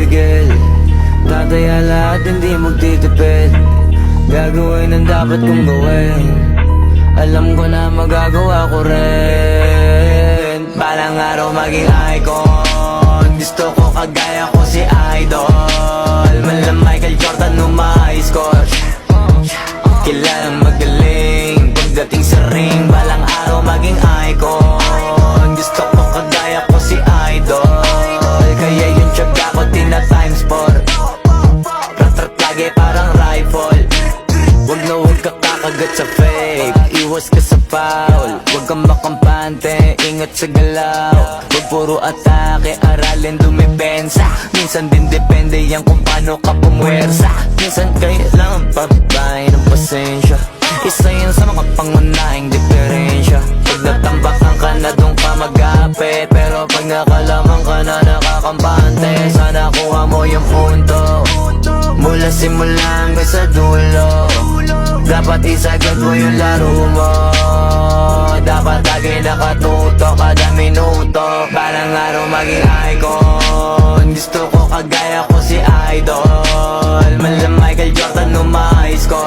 pipigil. Tataya lahat, hindi magtitipid. Gagawin ang dapat kong gawin. Alam ko na magagawa ko rin. Balang araw maging icon. Gusto ko kagaya ko si Idol. Mala Michael Jordan score. Kilalang magaling pagdating sa ring. Balang araw maging icon. Gusto ko kagaya ko si Idol. Kaya yung tiyaga ko tina-times 4. Rat-rat lagi parang rifle. Wag na wag ka kakagat sa fake. Iwas ka sa foul. Wag kang makampante, ingat sa galaw. Wag puro atake, aralin dumipensa. Minsan din depende yan kung paano ka pumwersa. Minsan kailangan pabay ng pasensya. Isa yan sa mga pangunahing diferensya. Pag natambakan ka na doon ka mag-apit. Pero pag nakalaman ka na nakakampante, sana kuha mo yung punto. Mula simula hanggang sa dulo, dapat isagad mo yung laro mo. Dapat lagi nakatuto kada minuto. Balang araw maging icon. Gusto ko kagaya ko si Idol. Mala Michael Jordan score.